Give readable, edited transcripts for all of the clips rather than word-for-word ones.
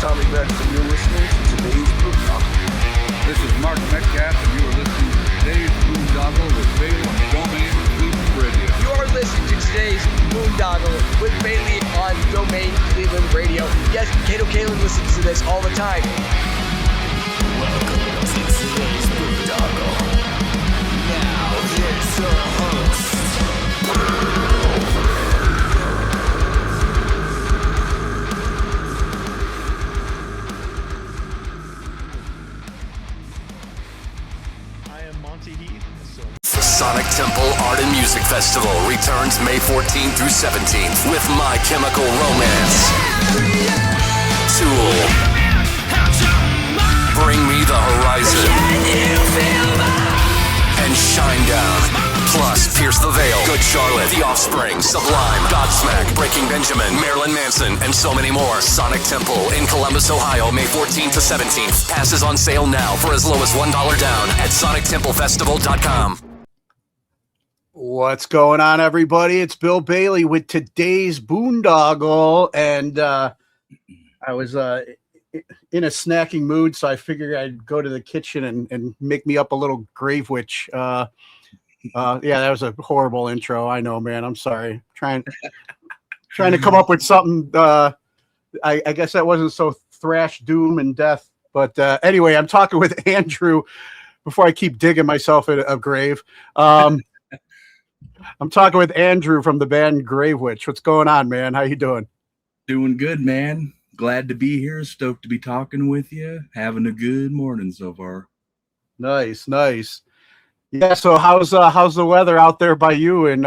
Tommy Rex, and you're listening to today's Boondoggle. This is Mark Metcalf, and you are listening to today's Boondoggle with Bailey on Domain Cleveland Radio. You are listening to today's Boondoggle with Bailey on Domain Cleveland Radio. Yes, Kato Kalin listens to this all the time. Welcome to today's Boondoggle. Now, here's your host. The Sonic Temple Art and Music Festival returns May 14th through 17th with My Chemical Romance, Tool, Bring Me the Horizon, and Shinedown. Plus, Pierce the Veil, Good Charlotte, The Offspring, Sublime, Godsmack, Breaking Benjamin, Marilyn Manson, and so many more. Sonic Temple in Columbus, Ohio, May 14th to 17th. Passes on sale now for as low as $1 down at sonictemplefestival.com. What's going on, everybody? It's Bill Bailey with today's Boondoggle, and I was in a snacking mood, so I figured I'd go to the kitchen and make me up a little Gravewitch. Yeah, that was a horrible intro. I know, man. I'm sorry. Trying to come up with something. I guess that wasn't so thrash, doom, and death. But anyway, I'm talking with Andrew before I keep digging myself in a grave. I'm talking with Andrew from the band Gravewitch. What's going on, man? How you doing? Doing good, man. Glad to be here. Stoked to be talking with you. Having a good morning so far. Nice. Yeah. So how's the weather out there by you? And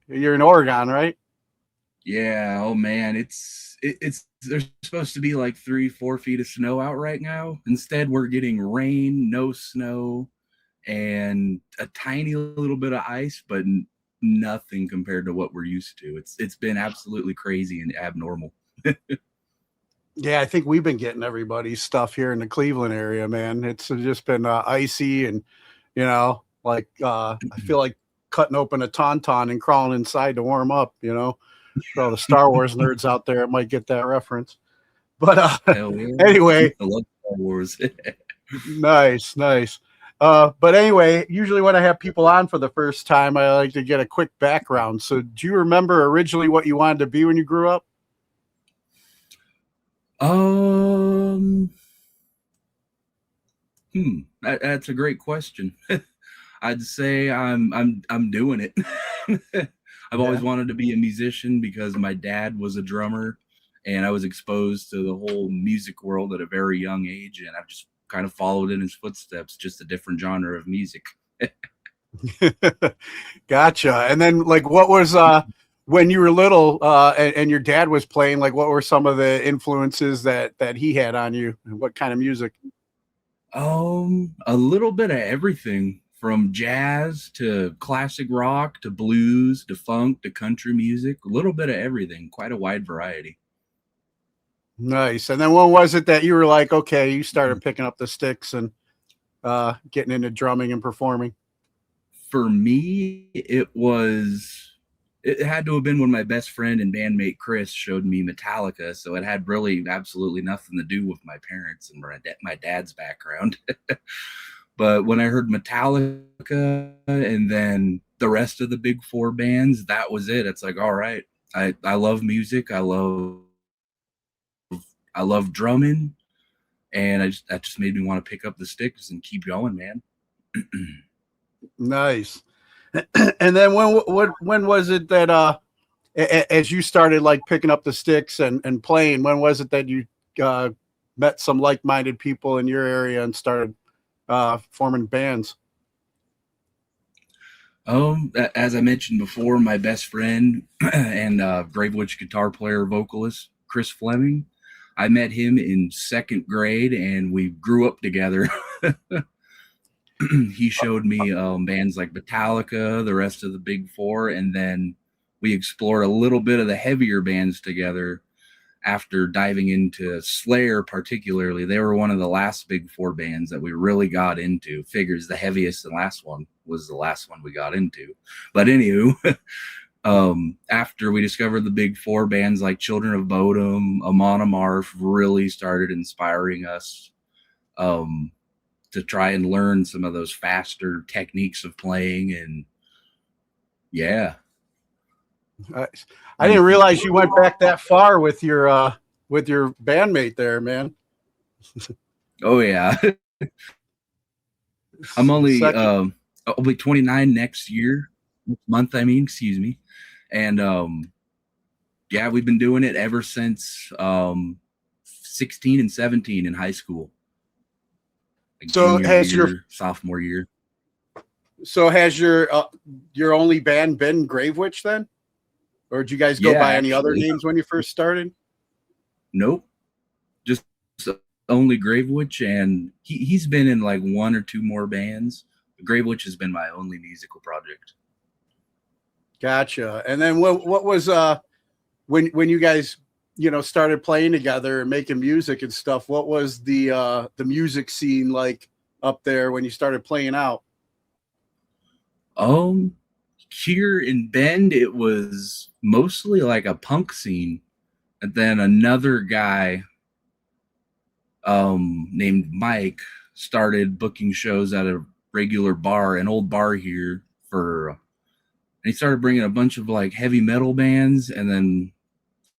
you're in Oregon, right? Yeah. Oh man, it's there's supposed to be like 3-4 feet of snow out right now. Instead, we're getting rain, no snow, and a tiny little bit of ice, but nothing compared to what we're used to. It's been absolutely crazy and abnormal. Yeah, I think we've been getting everybody's stuff here in the Cleveland area, man. It's just been icy, and I feel like cutting open a tauntaun and crawling inside to warm up. For all the Star Wars nerds out there, it might get that reference. But anyway, I love Star Wars. Nice. But anyway, usually when I have people on for the first time, I like to get a quick background. So do you remember originally what you wanted to be when you grew up? That's a great question. I'd say I'm doing it. I've always wanted to be a musician because my dad was a drummer, and I was exposed to the whole music world at a very young age, and I've just kind of followed in his footsteps, just a different genre of music. Gotcha. And then what was when you were little and your dad was playing, what were some of the influences that he had on you, and what kind of music? A little bit of everything, from jazz to classic rock to blues to funk to country music, a little bit of everything, quite a wide variety. Nice. And then when was it that you were like, okay, you started picking up the sticks and getting into drumming and performing? For me, it had to have been when my best friend and bandmate Chris showed me Metallica. So it had really absolutely nothing to do with my parents and my dad's background. But when I heard Metallica and then the rest of the big four bands, that was it. It's like, all right, I love music. I love drumming. And that just made me want to pick up the sticks and keep going, man. Nice. And then when was it that as you started picking up the sticks and playing, when was it that you met some like-minded people in your area and started forming bands? As I mentioned before, my best friend and Gravewitch guitar player vocalist Chris Fleming, I met him in 2nd grade and we grew up together. He showed me bands like Metallica, the rest of the big four, and then we explored a little bit of the heavier bands together after diving into Slayer particularly. They were one of the last big four bands that we really got into. Figures the heaviest and last one was the last one we got into. But anywho, After we discovered the big four, bands like Children of Bodom, Amon Amarth really started inspiring us to try and learn some of those faster techniques of playing. And yeah. I didn't realize you went back that far with your bandmate there, man. Oh yeah. I'm only I'll be 29 next month, excuse me. And yeah, we've been doing it ever since 16 and 17 in high school. Like so has your sophomore year. So has your only band been Gravewitch then? Or did you guys go by any other names when you first started? Nope. Just only Gravewitch, and he's been in like one or two more bands. Gravewitch has been my only musical project. Gotcha. And then what was when you guys started playing together and making music and stuff, what was the music scene like up there when you started playing out? Here in Bend, it was mostly like a punk scene. And then another guy named Mike started booking shows at a regular bar, an old bar here and he started bringing a bunch of like heavy metal bands. And then,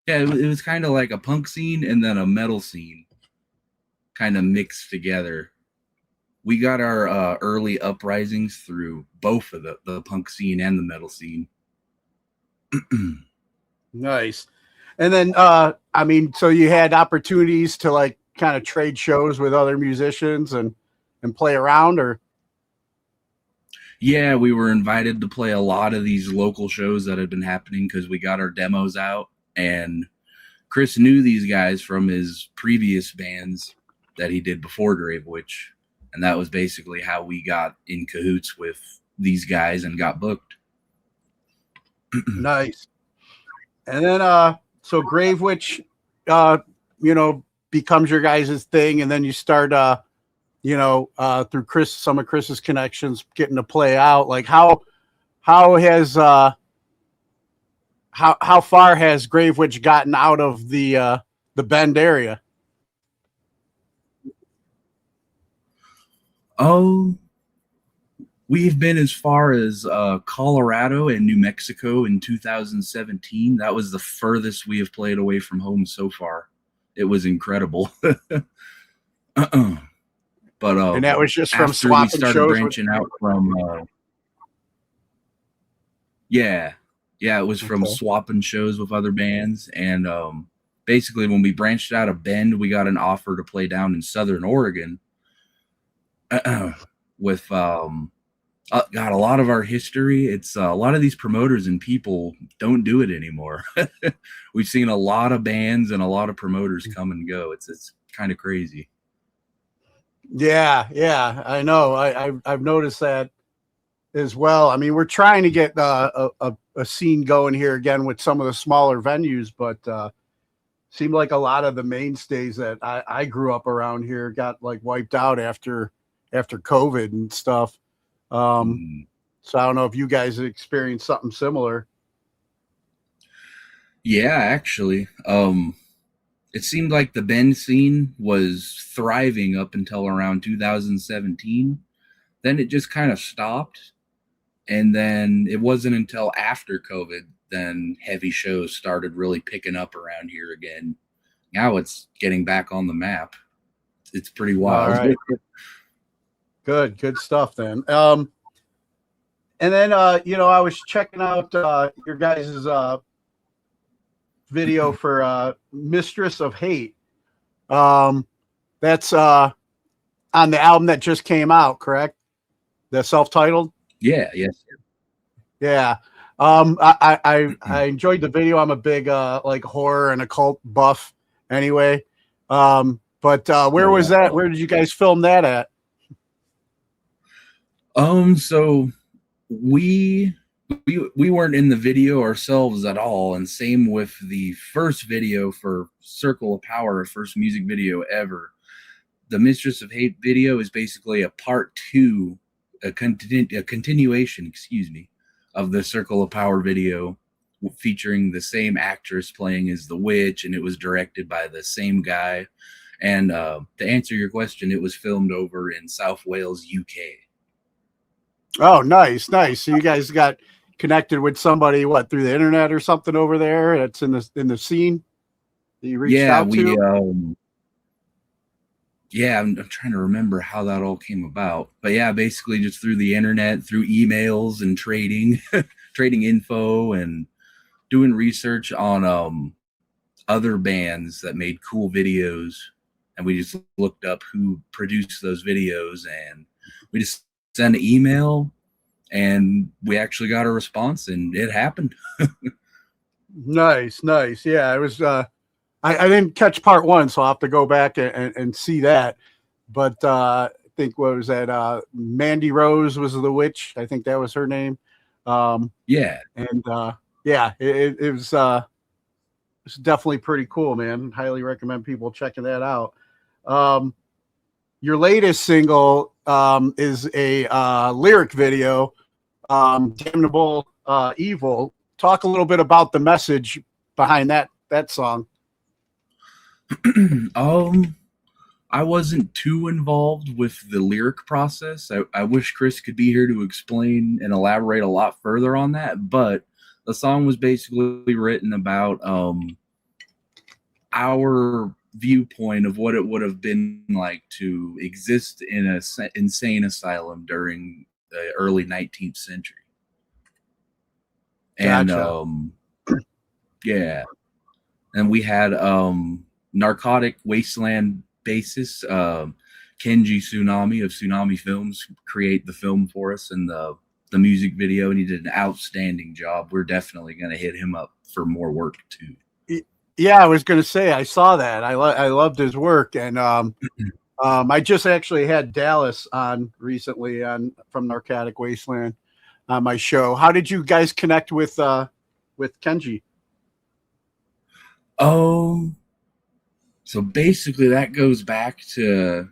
yeah, it was kind of like a punk scene and then a metal scene kind of mixed together. We got our early uprisings through both of the punk scene and the metal scene. Nice. And then, so you had opportunities to like kind of trade shows with other musicians and play around, or? Yeah, we were invited to play a lot of these local shows that had been happening because we got our demos out, and Chris knew these guys from his previous bands that he did before Gravewitch. And that was basically how we got in cahoots with these guys and got booked. Nice. And then, so Gravewitch, becomes your guys' thing. And then you start, through some of Chris's connections, getting to play out. Like how far has Gravewitch gotten out of the Bend area? Oh, we've been as far as Colorado and New Mexico in 2017. That was the furthest we have played away from home so far. It was incredible. But and that was just from after swapping we started shows branching out from it was from swapping shows with other bands. And basically when we branched out of Bend, we got an offer to play down in Southern Oregon. With got a lot of our history. It's a lot of these promoters and people don't do it anymore. We've seen a lot of bands and a lot of promoters come and go. It's kind of crazy. Yeah, I know. I've noticed that as well. I mean, we're trying to get a scene going here again with some of the smaller venues, but seemed like a lot of the mainstays that I grew up around here got like wiped out after COVID and stuff. So I don't know if you guys experienced something similar. Yeah, actually. It seemed like the Bend scene was thriving up until around 2017. Then it just kind of stopped. And then it wasn't until after COVID then heavy shows started really picking up around here again. Now it's getting back on the map. It's pretty wild. All right. Good stuff then. And then I was checking out your guys' video for Mistress of Hate. That's on the album that just came out, correct? The self-titled? Yeah, yes. Yeah. I enjoyed the video. I'm a big like horror and occult buff anyway. But where was that? Where did you guys film that at? So we weren't in the video ourselves at all, and same with the first video for Circle of Power, our first music video ever. The Mistress of Hate video is basically a part two, a continuation, of the Circle of Power video. featuring the same actress playing as the witch, and it was directed by the same guy. And to answer your question, it was filmed over in South Wales, UK. Oh, nice. So you guys got connected with somebody, what, through the internet or something over there? That's in the scene that you reached out to? I'm trying to remember how that all came about. But yeah, basically just through the internet, through emails and trading, trading info and doing research on other bands that made cool videos. And we just looked up who produced those videos, and we just sent an email, and we actually got a response, and it happened. Nice. Yeah, it was. I didn't catch part 1, so I'll have to go back and see that. But I think, what was that? Mandy Rose was the witch. I think that was her name. Yeah. And it was definitely pretty cool, man. Highly recommend people checking that out. Your latest single is a lyric video, Damnable Evil. Talk a little bit about the message behind that song. I wasn't too involved with the lyric process. I wish Chris could be here to explain and elaborate a lot further on that, but the song was basically written about our viewpoint of what it would have been like to exist in a insane asylum during the early 19th century. Gotcha. And and we had Narcotic Wasteland bassist Kenji Tsunami of Tsunami Films create the film for us and the music video, and he did an outstanding job. We're definitely going to hit him up for more work too. Yeah, I was going to say, I saw that. I loved his work. And I just actually had Dallas on recently from Narcotic Wasteland on my show. How did you guys connect with Kenji? So basically that goes back to,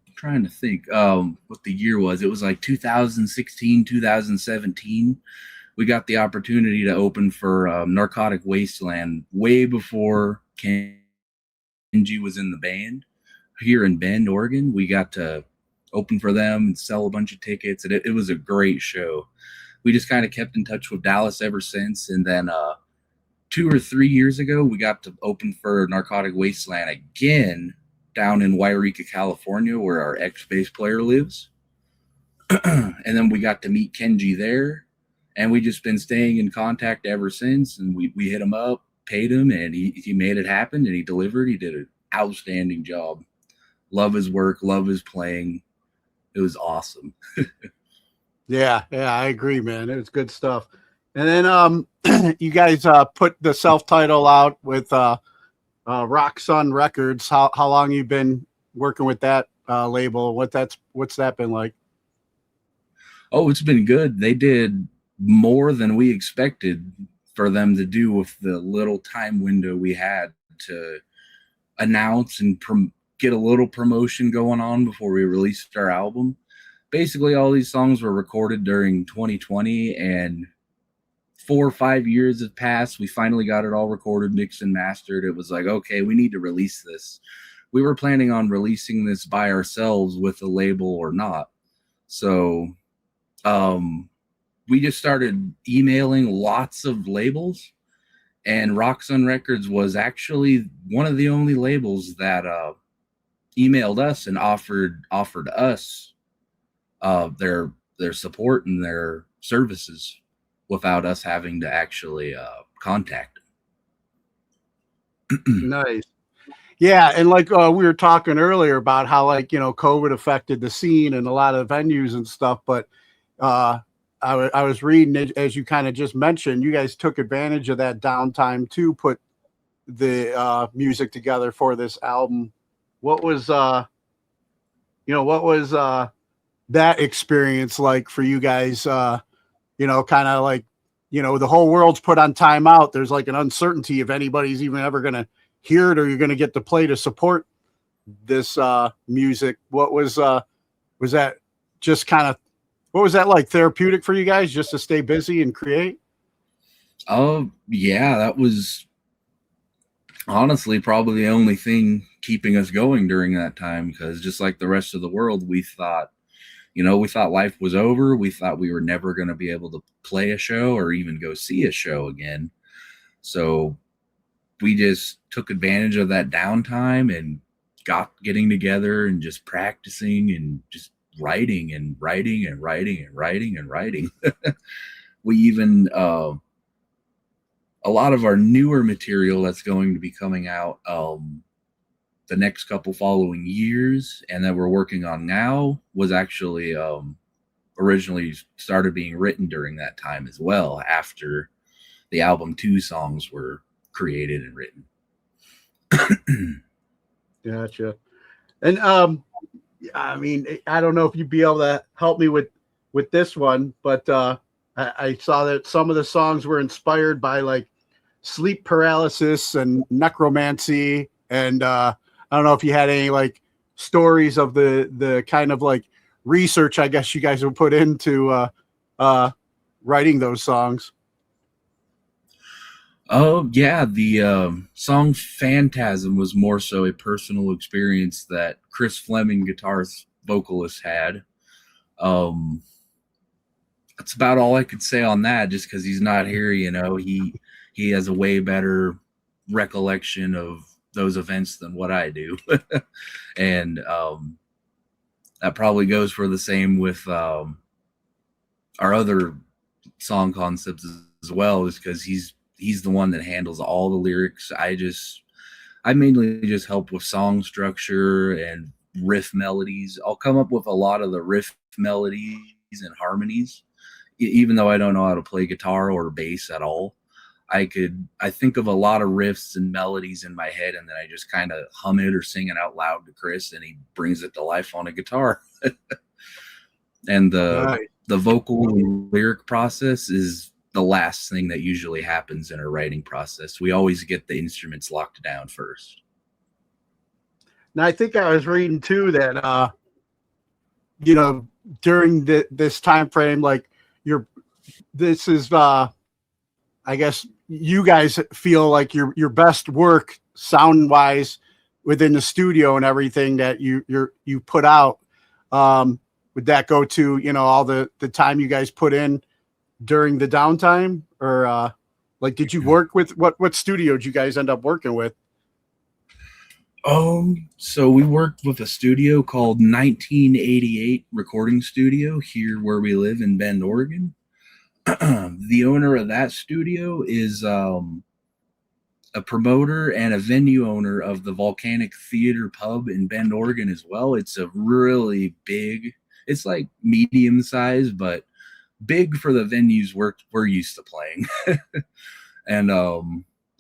I'm trying to think what the year was. It was like 2016, 2017. We got the opportunity to open for Narcotic Wasteland way before Kenji was in the band here in Bend, Oregon. We got to open for them and sell a bunch of tickets, and it was a great show. We just kind of kept in touch with Dallas ever since, and then 2 or 3 years ago, we got to open for Narcotic Wasteland again down in Wairika, California, where our ex-bass player lives. And then we got to meet Kenji there. And we just been staying in contact ever since. And we hit him up, paid him, and he made it happen, and he delivered. He did an outstanding job. Love his work, love his playing. It was awesome. Yeah, I agree, man. It was good stuff. And then you guys put the self-title out with Rock Sun Records. How long you been working with that label? What's that been like? Oh, it's been good. They did more than we expected for them to do with the little time window we had to announce and get a little promotion going on before we released our album. Basically, all these songs were recorded during 2020, and 4 or 5 years have passed. We finally got it all recorded, mixed, and mastered. It was like, okay, we need to release this. We were planning on releasing this by ourselves with a label or not. So we just started emailing lots of labels, and Rock Sun Records was actually one of the only labels that emailed us and offered us their support and their services without us having to actually contact them. Nice. Yeah, and like we were talking earlier about how, like, COVID affected the scene and a lot of venues and stuff, but I was reading it, as you kind of just mentioned, you guys took advantage of that downtime to put the music together for this album. What was that experience like for you guys? Kind of like, the whole world's put on timeout. There's like an uncertainty if anybody's even ever going to hear it, or you're going to get to play to support this music. What was that just kind of, What was that like? Therapeutic for you guys just to stay busy and create? Oh, yeah, that was honestly probably the only thing keeping us going during that time, because just like the rest of the world, we thought life was over. We thought we were never going to be able to play a show or even go see a show again. So we just took advantage of that downtime and getting together and just practicing and just writing and writing and writing and writing and writing. We even a lot of our newer material that's going to be coming out the next couple following years and that we're working on now was actually originally started being written during that time as well, after the album 2 songs were created and written. Gotcha. And I mean, I don't know if you'd be able to help me with this one, but I saw that some of the songs were inspired by like sleep paralysis and necromancy, and I don't know if you had any like stories of the kind of like research I guess you guys would put into writing those songs. Oh yeah, the song Phantasm was more so a personal experience that Chris Fleming, guitarist vocalist, had. That's about all I could say on that, just because he's not here. He has a way better recollection of those events than what I do. And that probably goes for the same with our other song concepts as well, is because he's the one that handles all the lyrics. I mainly just help with song structure and riff melodies. I'll come up with a lot of the riff melodies and harmonies, even though I don't know how to play guitar or bass at all. I think of a lot of riffs and melodies in my head, and then I just kind of hum it or sing it out loud to Chris, and he brings it to life on a guitar. And the vocal and lyric process is the last thing that usually happens in our writing process. We always get the instruments locked down first. Now, I think I was reading too that during this time frame, like this is I guess you guys feel like your best work sound wise within the studio and everything that you put out. Would that go to all the time you guys put in during the downtime, or like did you work with what studio did you guys end up working with? So we worked with a studio called 1988 Recording Studio here where we live in Bend, Oregon. The owner of that studio is a promoter and a venue owner of the Volcanic Theater Pub in Bend, Oregon as well. It's a really big, it's like medium size, but big for the venues we're used to playing. And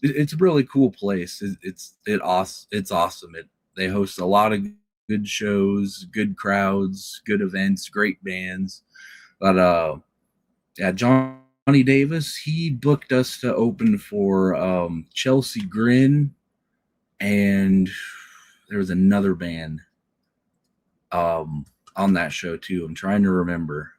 it's a really cool place. It's awesome. They host a lot of good shows, good crowds, good events, great bands. But yeah, Johnny Davis, he booked us to open for Chelsea Grin, and there was another band on that show too. I'm trying to remember.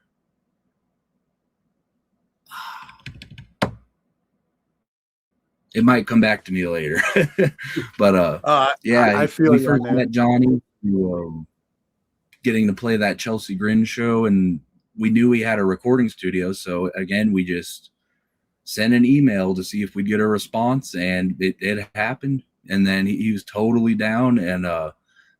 It might come back to me later. But yeah, I feel we you first on that. met Johnny through getting to play that Chelsea Grin show, and we knew he had a recording studio. So again, we just sent an email to see if we'd get a response, and it happened. And then he was totally down. And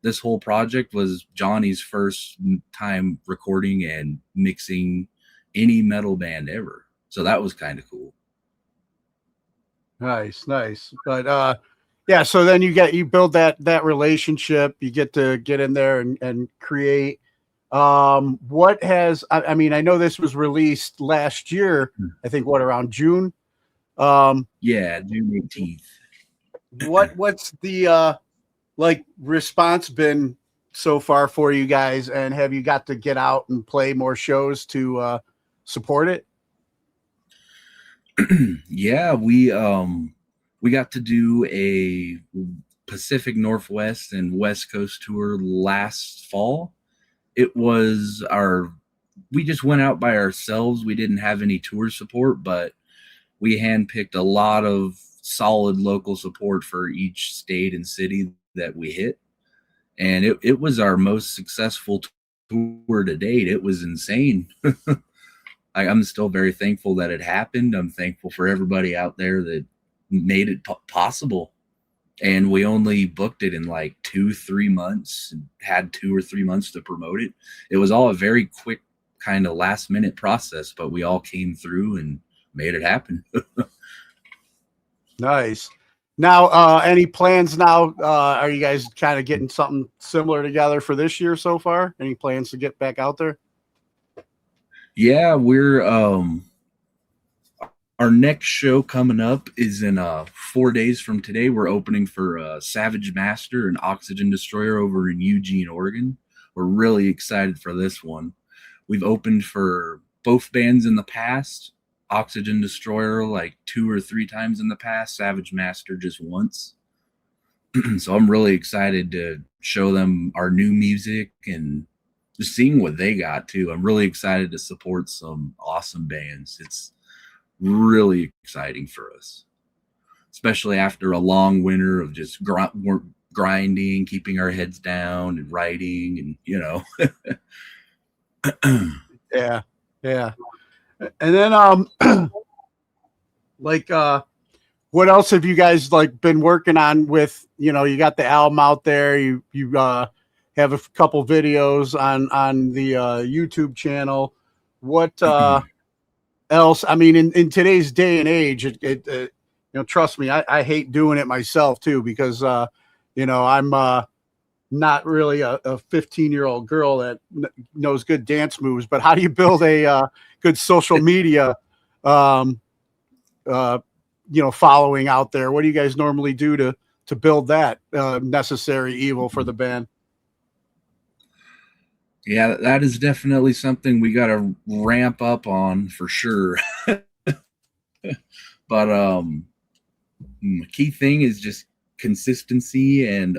this whole project was Johnny's first time recording and mixing any metal band ever. So that was kind of cool. Nice. But yeah, so then you build that relationship, you get to get in there and create. What has, I mean, I know this was released last year, I think around June? Yeah, June 18th. What's the like response been so far for you guys, and have you got to get out and play more shows to support it? Yeah, we got to do a Pacific Northwest and West Coast tour last fall. It was our we just went out by ourselves. We didn't have any tour support, but we handpicked a lot of solid local support for each state and city that we hit. And it was our most successful tour to date. It was insane. I'm still very thankful that it happened. I'm thankful for everybody out there that made it possible. And we only booked it in like 2-3 months and had 2 or 3 months to promote it. It was all a very quick kind of last minute process, but we all came through and made it happen. Nice. Now, any plans now? Are you guys kind of getting something similar together for this year so far? Any plans to get back out there? Yeah, we're our next show coming up is in 4 days from today. We're opening for Savage Master and Oxygen Destroyer over in Eugene, Oregon. We're really excited for this one. We've opened for both bands in the past. Oxygen Destroyer like 2 or 3 times in the past. Savage Master just once. So I'm really excited to show them our new music and just seeing what they got too. I'm really excited to support some awesome bands. It's really exciting for us, especially after a long winter of just grinding, keeping our heads down and writing, and you know. Yeah. And then like what else have you guys like been working on with, you know, you got the album out there, you have a couple videos on the YouTube channel. What else? I mean, in today's day and age, it you know, trust me, I hate doing it myself too, because you know, I'm not really a 15-year-old girl that knows good dance moves, but how do you build a good social media you know, following out there? What do you guys normally do to build that necessary evil for the band? Yeah, that is definitely something we got to ramp up on for sure. But key thing is just consistency and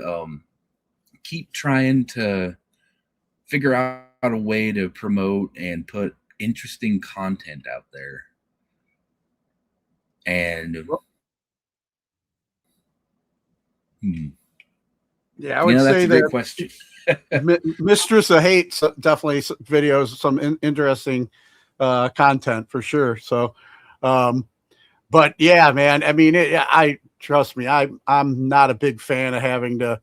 keep trying to figure out a way to promote and put interesting content out there. And yeah, I would say that's a great question. Mistress of Hate definitely videos, some interesting content for sure. So, but yeah, man, I mean, I trust me, I'm not a big fan of having to,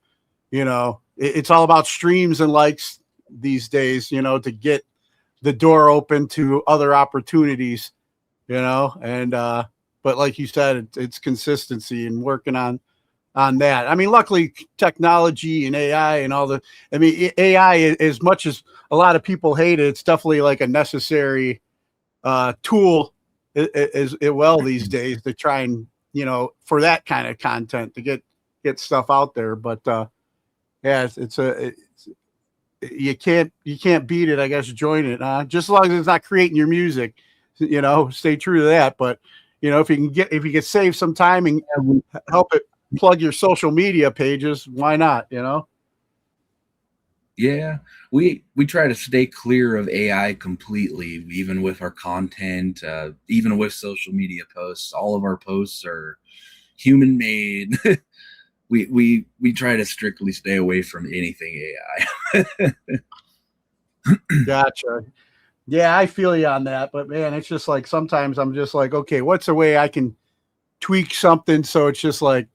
you know, it's all about streams and likes these days, you know, to get the door open to other opportunities, you know, and but like you said, it's consistency and working on that. I mean, luckily technology and AI and all I mean, AI, as much as a lot of people hate it, it's definitely like a necessary tool as well these days to try and, you know, for that kind of content to get stuff out there. But yeah, you can't beat it, I guess. Join it, just as long as it's not creating your music, you know, stay true to that. But you know, if you can save some time and help it plug your social media pages, why not, you know? Yeah, we try to stay clear of AI completely, even with our content, even with social media posts. All of our posts are human made. we try to strictly stay away from anything AI. Gotcha. Yeah, I feel you on that, but man, it's just like sometimes I'm just like, okay, what's a way I can tweak something so it's just like,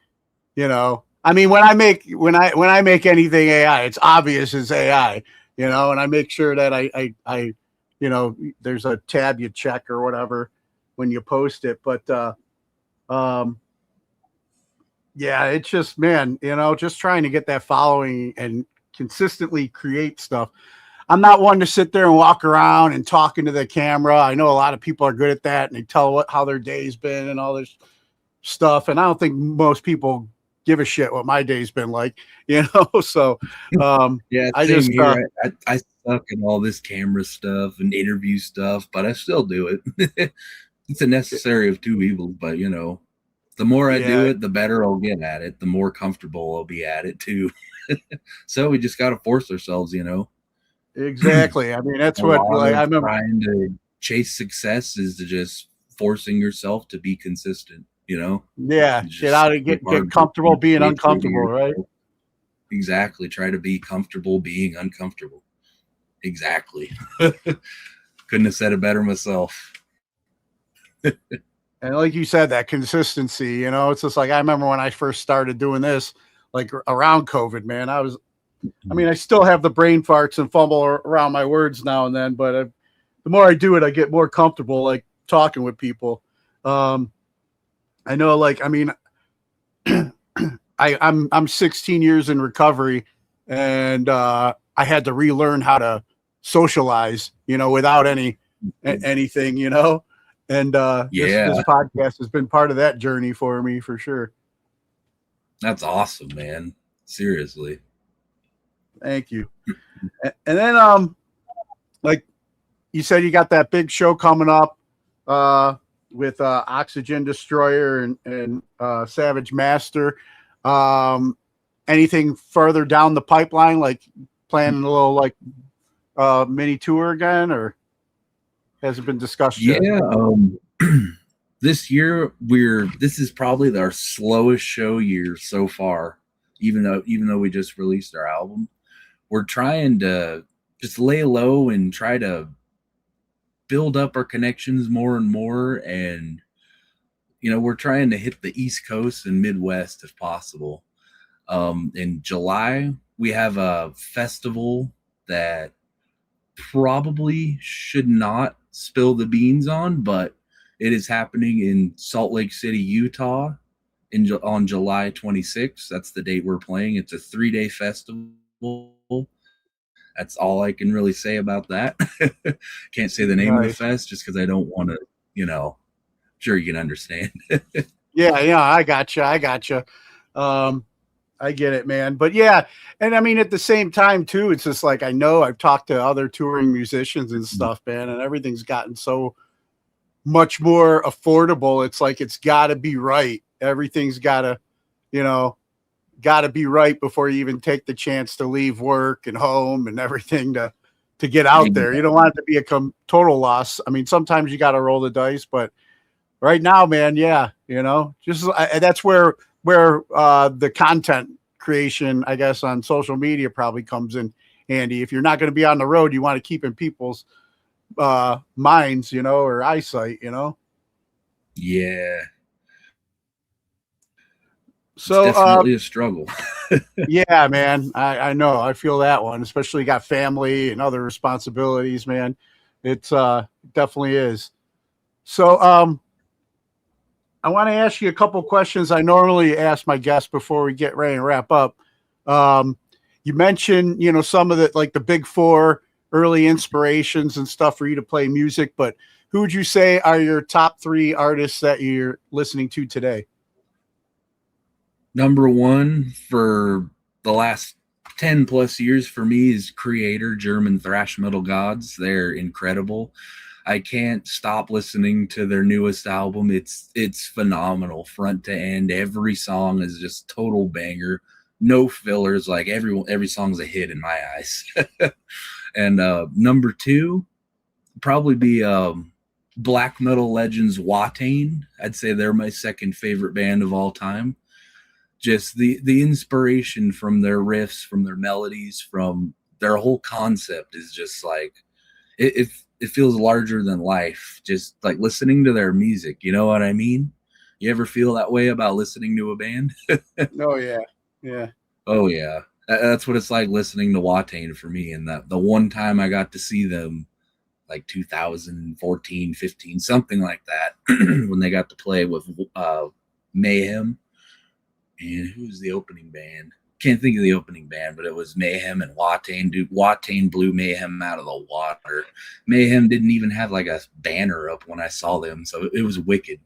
you know, I mean, when I make anything AI, it's obvious it's AI, you know, and I make sure that I you know, there's a tab you check or whatever when you post it, but yeah, it's just, man, you know, just trying to get that following and consistently create stuff. I'm not one to sit there and walk around and talk into the camera. I know a lot of people are good at that, and they tell how their day's been and all this stuff. And I don't think most people give a shit what my day's been like, you know? So, yeah, I same just, here. I suck at all this camera stuff and interview stuff, but I still do it. It's a necessary of two evils, but you know, the more I do it, the better I'll get at it. The more comfortable I'll be at it too. So we just got to force ourselves, you know? Exactly. I mean, that's A what lot like I of remember. trying to chase success is to just forcing yourself to be consistent, Yeah, It's get just out and so get hard to comfortable keep being stay true to uncomfortable, right? yourself. Exactly. Try to be comfortable being uncomfortable. Exactly. Couldn't have said it better myself. And like you said, that consistency, it's just like I remember when I first started doing this, like around COVID, man. I mean, I still have the brain farts and fumble around my words now and then, but the more I do it, I get more comfortable, like talking with people. I know, like, I mean, I'm 16 years in recovery, and I had to relearn how to socialize, without anything, and Yeah, this podcast has been part of that journey for me for sure. that's awesome, man. Seriously. Thank you. And then like you said, you got that big show coming up with Oxygen Destroyer and Savage Master. Anything further down the pipeline, like planning a little like mini tour again, or has it been discussed yet? Yeah, this year this is probably our slowest show year so far, even though we just released our album. We're trying to just lay low and try to build up our connections more and more, and we're trying to hit the East Coast and Midwest if possible. In July we have a festival that probably should not spill the beans on, but it is happening in Salt Lake City, Utah on July 26th. That's the date we're playing. It's a 3-day festival. That's all I can really say about that. Can't say the name of the fest just because I don't want to, sure you can understand. Yeah, I gotcha. I get it, man. But yeah, and I mean at the same time too, it's just like I know I've talked to other touring musicians and stuff, man, and everything's gotten so much more affordable. It's like it's got to be right. Everything's got to, be right before you even take the chance to leave work and home and everything to get out there. You don't want it to be a total loss. I mean, sometimes you got to roll the dice, but right now, man, yeah, just that's where the content creation, I guess, on social media probably comes in handy. If you're not going to be on the road, you want to keep in people's minds, or eyesight, Yeah. So it's definitely a struggle. Yeah, man, I know. I feel that one, especially got family and other responsibilities, man. It's definitely is. So I want to ask you a couple questions I normally ask my guests before we get ready to wrap up. You mentioned, some of the like the big four early inspirations and stuff for you to play music, but who would you say are your top 3 artists that you're listening to today? Number one for the last 10 plus years for me is Creator, German thrash metal gods. They're incredible. I can't stop listening to their newest album. It's phenomenal front to end. Every song is just total banger. No fillers. Like every song's a hit in my eyes. And number 2 probably be black metal legends Watain. I'd say they're my second favorite band of all time. Just the inspiration from their riffs, from their melodies, from their whole concept is just like it feels larger than life. Just like listening to their music, you know what I mean? You ever feel that way about listening to a band? Oh yeah. Oh yeah, that's what it's like listening to Watain for me. And the one time I got to see them, like 2014, 15, something like that, when they got to play with Mayhem. And who was the opening band? Can't think of the opening band, but it was Mayhem and Watain. Dude, Watain blew Mayhem out of the water. Mayhem didn't even have like a banner up when I saw them, so it was wicked.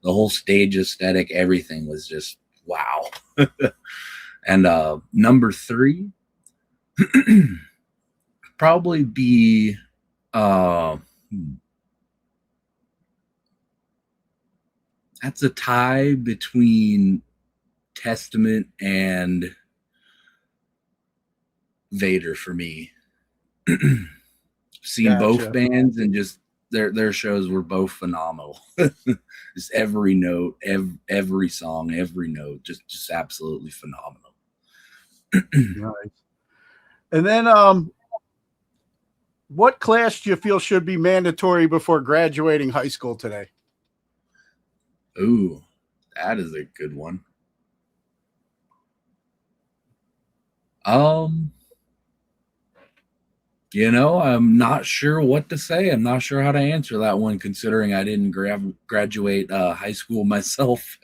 The whole stage aesthetic, everything was just wow. And number 3 probably be that's a tie between Testament and Vader for me. Seen both Gotcha. bands, and just their shows were both phenomenal. Just every note, every song, every note, just absolutely phenomenal. Nice. And then, what class do you feel should be mandatory before graduating high school today? Ooh, that is a good one. I'm not sure what to say. I'm not sure how to answer that one, considering I didn't graduate high school myself.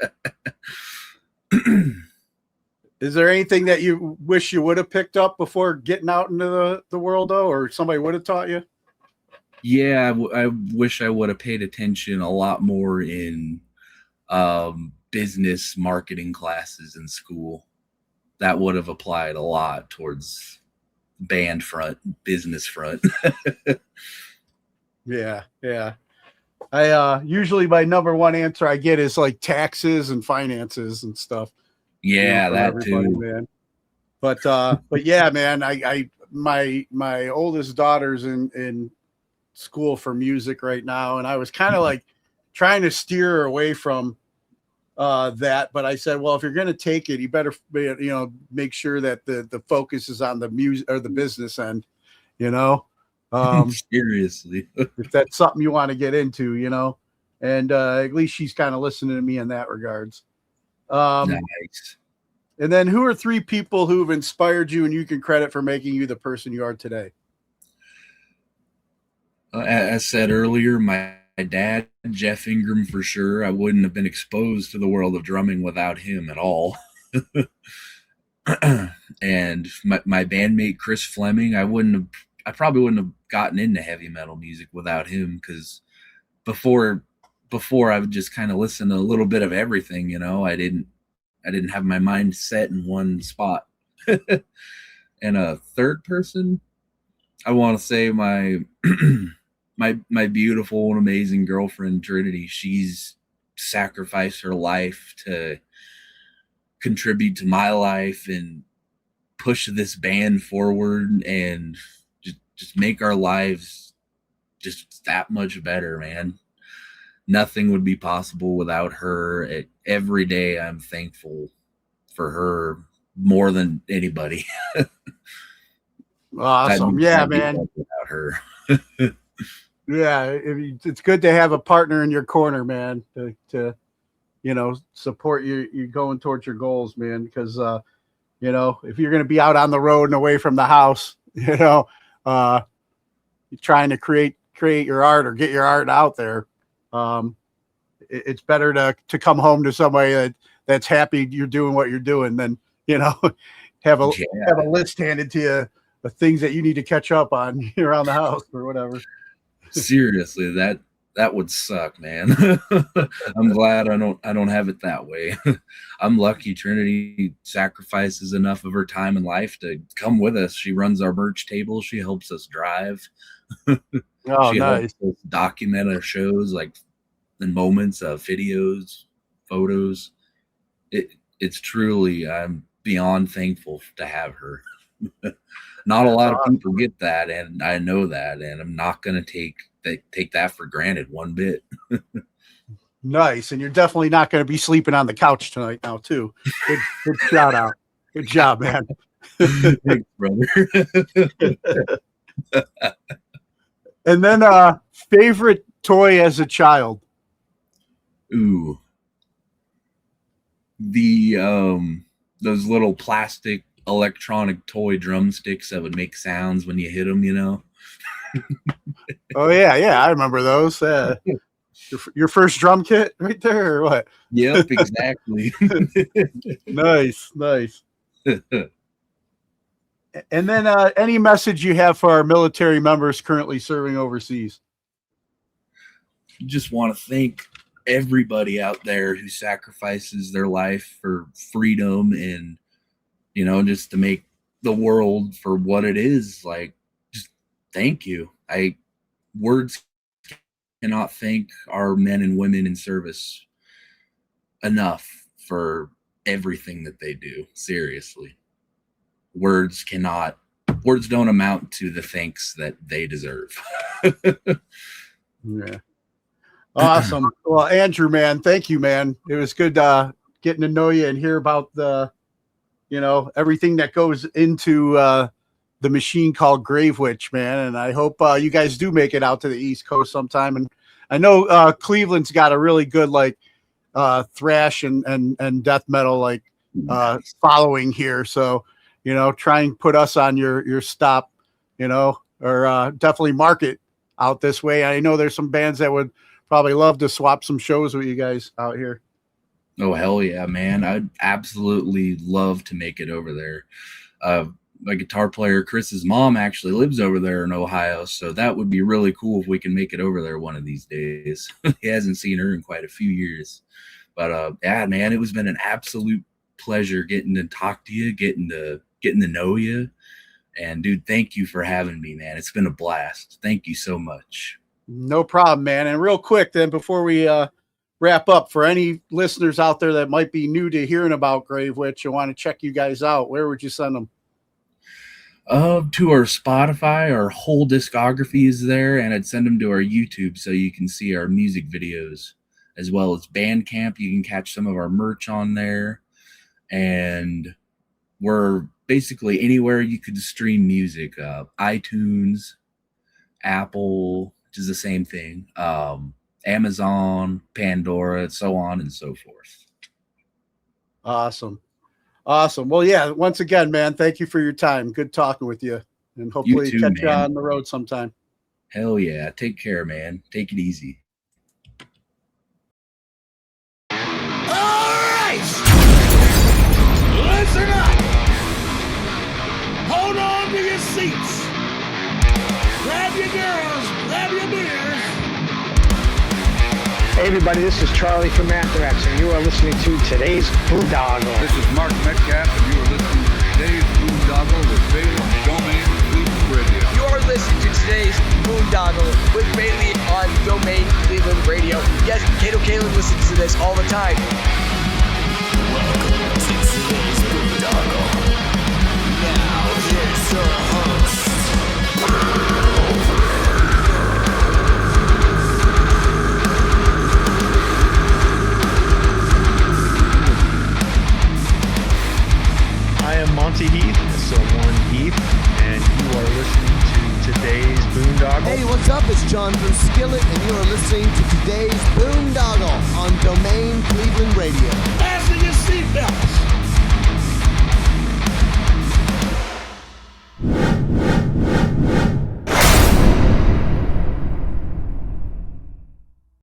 Is there anything that you wish you would have picked up before getting out into the world, though, or somebody would have taught you? Yeah, I wish I would have paid attention a lot more in business marketing classes in school. That would have applied a lot towards band front, business front. Yeah. I usually my number one answer I get is like taxes and finances and stuff. Yeah, from that everybody, too. man. But yeah, man, my oldest daughter's in school for music right now, and I was kind of like trying to steer her away from that, but I said, well, if you're going to take it, you better make sure that the focus is on the music or the business end, Seriously. if that's something you want to get into, and at least she's kind of listening to me in that regards. Nice. And then who are 3 people who've inspired you and you can credit for making you the person you are today? As said earlier, my dad, Jeff Ingram, for sure. I wouldn't have been exposed to the world of drumming without him at all. And my bandmate, Chris Fleming, I probably wouldn't have gotten into heavy metal music without him, because before I would just kind of listen to a little bit of everything, I didn't have my mind set in one spot. And a third person, I want to say my my beautiful and amazing girlfriend Trinity. She's sacrificed her life to contribute to my life and push this band forward and just make our lives just that much better, man. Nothing would be possible without her. Every day I'm thankful for her more than anybody. Awesome. Yeah, man. Without her. Yeah, it's good to have a partner in your corner, man, to support you going towards your goals, man, because if you're going to be out on the road and away from the house, you're trying to create your art or get your art out there, it's better to come home to somebody that's happy you're doing what you're doing than have a list handed to you of things that you need to catch up on around the house or whatever. Seriously, that would suck, man. I'm glad I don't have it that way. I'm lucky Trinity sacrifices enough of her time and life to come with us. She runs our merch table. She helps us drive. Oh, she nice. helps us document our shows, like the moments of videos, photos. It's truly, I'm beyond thankful to have her. Not a lot of people get that, and I know that, and I'm not going to take that for granted one bit. Nice, and you're definitely not going to be sleeping on the couch tonight now, too. Good shout out. Good job, man. Thanks, brother. And then favorite toy as a child? Ooh. Those little plastic electronic toy drumsticks that would make sounds when you hit them, Oh yeah, I remember those. Your first drum kit right there, or what? Yep, exactly. Nice. And then any message you have for our military members currently serving overseas? Just want to thank everybody out there who sacrifices their life for freedom and just to make the world for what it is. Like, just thank you. Words cannot thank our men and women in service enough for everything that they do. Seriously, words cannot words don't amount to the thanks that they deserve. Yeah. Awesome. Well, Andrew, man, thank you, man. It was good getting to know you and hear about the, everything that goes into the machine called Gravewitch, man. And I hope you guys do make it out to the East Coast sometime. And I know Cleveland's got a really good thrash and death metal following here. So, try and put us on your stop, or definitely market out this way. I know there's some bands that would probably love to swap some shows with you guys out here. Oh, hell yeah, man. I'd absolutely love to make it over there. My guitar player, Chris's mom, actually lives over there in Ohio, so that would be really cool if we can make it over there one of these days. He hasn't seen her in quite a few years. But yeah, man, it was been an absolute pleasure getting to talk to you, getting to know you. And dude, thank you for having me, man. It's been a blast. Thank you so much. No problem, man. And real quick then, before we wrap up, for any listeners out there that might be new to hearing about Gravewitch and want to check you guys out, where would you send them? To our Spotify. Our whole discography is there, and I'd send them to our YouTube so you can see our music videos, as well as Bandcamp. You can catch some of our merch on there, and we're basically anywhere you could stream music. iTunes, Apple, which is the same thing, Amazon, Pandora, so on and so forth. Awesome. Well, yeah, once again, man, thank you for your time. Good talking with you, and hopefully You too, catch you man. on the road sometime. Hell yeah. Take care, man. Take it easy. All right! Listen up! Hold on to your seats. Grab your girls, grab your beers. Hey everybody, this is Charlie from Anthrax, and you are listening to today's Boondoggle. This is Mark Metcalf, and you are listening to today's Boondoggle with Bailey on Domain Cleveland Radio. You are listening to today's Boondoggle with Bailey on Domain Cleveland Radio. Yes, Kato Kalin listens to this all the time. Welcome to today's Boondoggle. Now here's your host. I am Monty Heath, so one Heath, and you are listening to today's Boondoggle. Hey, what's up? It's John from Skillet, and you are listening to today's Boondoggle on Domain Cleveland Radio.